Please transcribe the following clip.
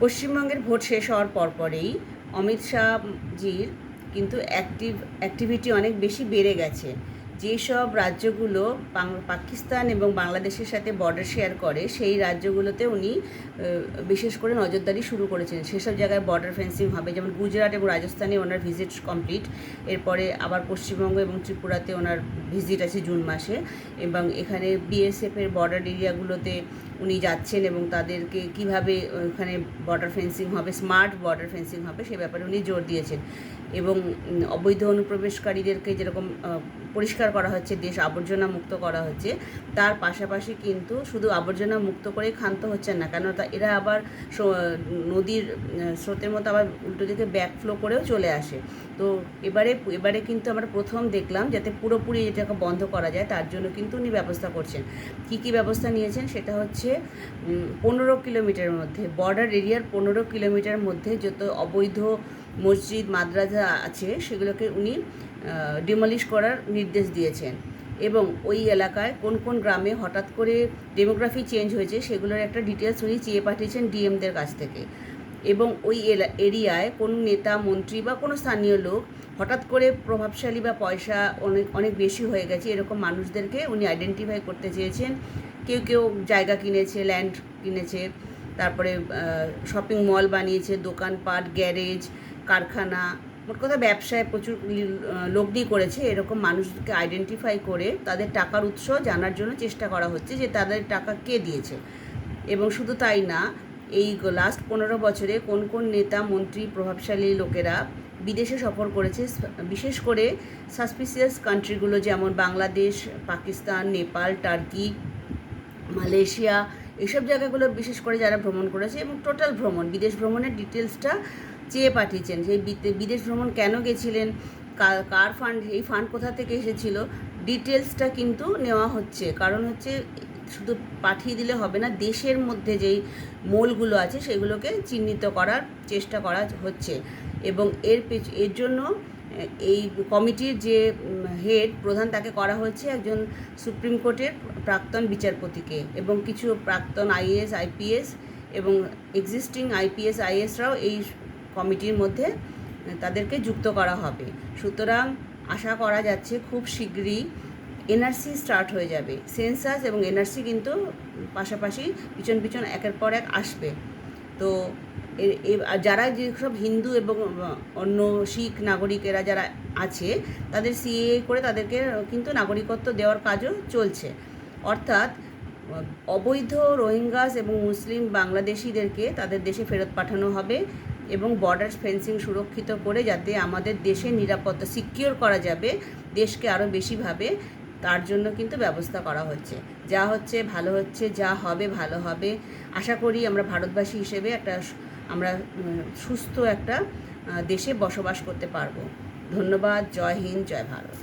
পশ্চিমবঙ্গের ভোট শেষ হওয়ার পরপরেই অমিত শাহজির কিন্তু অ্যাক্টিভিটি অনেক বেশি বেড়ে গেছে। যেসব রাজ্যগুলো পাকিস্তান এবং বাংলাদেশের সাথে বর্ডার শেয়ার করে সেই রাজ্যগুলোতে উনি বিশেষ করে নজরদারি শুরু করেছেন। সেসব জায়গায় বর্ডার ফেন্সিং হবে, যেমন গুজরাট এবং রাজস্থানে ওনার ভিজিট কমপ্লিট। এরপরে আবার পশ্চিমবঙ্গ এবং ত্রিপুরাতে ওনার ভিজিট আছে জুন মাসে, এবং এখানে বিএসএফের বর্ডার এরিয়াগুলোতে উনি যাচ্ছেন এবং তাদেরকে কিভাবে ওখানে বর্ডার ফেন্সিং হবে, স্মার্ট বর্ডার ফেন্সিং হবে, সে ব্যাপারে উনি জোর দিয়েছেন। এবং অবৈধ অনুপ্রবেশকারীদেরকে যেরকম পরিষ্কার করা হচ্ছে, দেশ আবর্জনা মুক্ত করা হচ্ছে, তার পাশাপাশি কিন্তু শুধু আবর্জনা মুক্ত করেই ক্ষান্ত হচ্ছেন না, কেন এরা আবার নদীর স্রোতের মতো আবার উল্টো দিকে ব্যাকফ্লো করেও চলে আসে। তো এবারে কিন্তু আমরা প্রথম দেখলাম যাতে পুরোপুরি এটাকে বন্ধ করা যায়, তার জন্য কিন্তু উনি ব্যবস্থা করছেন। কী ব্যবস্থা নিয়েছেন সেটা হচ্ছে 15 কিলোমিটারের মধ্যে, বর্ডার এরিয়ার 15 কিলোমিটার মধ্যে যত অবৈধ মসজিদ মাদ্রাসা আছে সেগুলোকে উনি ডিমলিশ করার নির্দেশ দিয়েছেন। এবং ওই এলাকায় কোন কোন গ্রামে হঠাৎ করে ডেমোগ্রাফি চেঞ্জ হয়েছে সেগুলোর একটা ডিটেলস উনি চেয়ে পাঠিয়েছেন ডিএমদের কাছ থেকে। এবং ওই এরিয়ায় কোনো নেতা মন্ত্রী বা কোনো স্থানীয় লোক হঠাৎ করে প্রভাবশালী বা পয়সা অনেক বেশি হয়ে গেছে এরকম মানুষদেরকে উনি আইডেন্টিফাই করতে চেয়েছেন। কেউ জায়গা কিনেছে, ল্যান্ড কিনেছে, তারপরে শপিং মল বানিয়েছে, দোকানপাট, গ্যারেজ, কারখানা, মোট কথা ব্যবসায় প্রচুর লগ্নি করেছে। এরকম মানুষকে আইডেন্টিফাই করে তাদের টাকার উৎস জানার জন্য চেষ্টা করা হচ্ছে যে তাদের টাকা কে দিয়েছে। এবং শুধু তাই না, এই লাস্ট 15 বছরে কোন কোন নেতা মন্ত্রী প্রভাবশালী লোকেরা বিদেশে সফর করেছে, বিশেষ করে সাসপিসিয়াস কান্ট্রিগুলো যেমন বাংলাদেশ, পাকিস্তান, নেপাল, টার্কি, মালয়েশিয়া, এইসব জায়গাগুলো বিশেষ করে যারা ভ্রমণ করেছে এবং টোটাল বিদেশ ভ্রমণের ডিটেলসটা চেয়ে পাঠিয়েছেন। সেই বিদেশ ভ্রমণ কেন গেছিলেন, কার ফান্ড, এই ফান্ড কোথা থেকে এসেছিল, ডিটেলসটা কিন্তু নেওয়া হচ্ছে। কারণ হচ্ছে শুধু পাঠিয়ে দিলে হবে না, দেশের মধ্যে যেই মোলগুলো আছে সেগুলোকে চিহ্নিত করার চেষ্টা করা হচ্ছে। এবং এর জন্য এই কমিটির যে হেড প্রধান তাকে করা হয়েছে একজন সুপ্রিম কোর্টের প্রাক্তন বিচারপতিকে, এবং কিছু প্রাক্তন আইএএস আইপিএস এবং এক্সিস্টিং আইপিএস আইএসরাও এই কমিটির মধ্যে তাদেরকে যুক্ত করা হবে। সুতরাং আশা করা যাচ্ছে খুব শীঘ্রই এনআরসি স্টার্ট হয়ে যাবে। সেন্সাস এবং এনআরসি কিন্তু পাশাপাশি পিছন একের পর এক আসবে। তো যারা যেসব হিন্দু এবং অন্য শিখ নাগরিকেরা যারা আছে তাদের সিএএ করে তাদেরকে কিন্তু নাগরিকত্ব দেওয়ার কাজও চলছে। অর্থাৎ অবৈধ রোহিঙ্গাস এবং মুসলিম বাংলাদেশিদেরকে তাদের দেশে ফেরত পাঠানো হবে এবং বর্ডার ফেন্সিং সুরক্ষিত করে যাতে আমাদের দেশের নিরাপত্তা সিকিওর করা যাবে দেশকে আরও বেশিভাবে, তার জন্য কিন্তু ব্যবস্থা করা হচ্ছে। যা হচ্ছে ভালো হচ্ছে, যা হবে ভালো হবে। আশা করি আমরা ভারতবাসী হিসেবে আমরা সুস্থ একটা দেশে বসবাস করতে পারবো। ধন্যবাদ। জয় হিন্দ, জয় ভারত।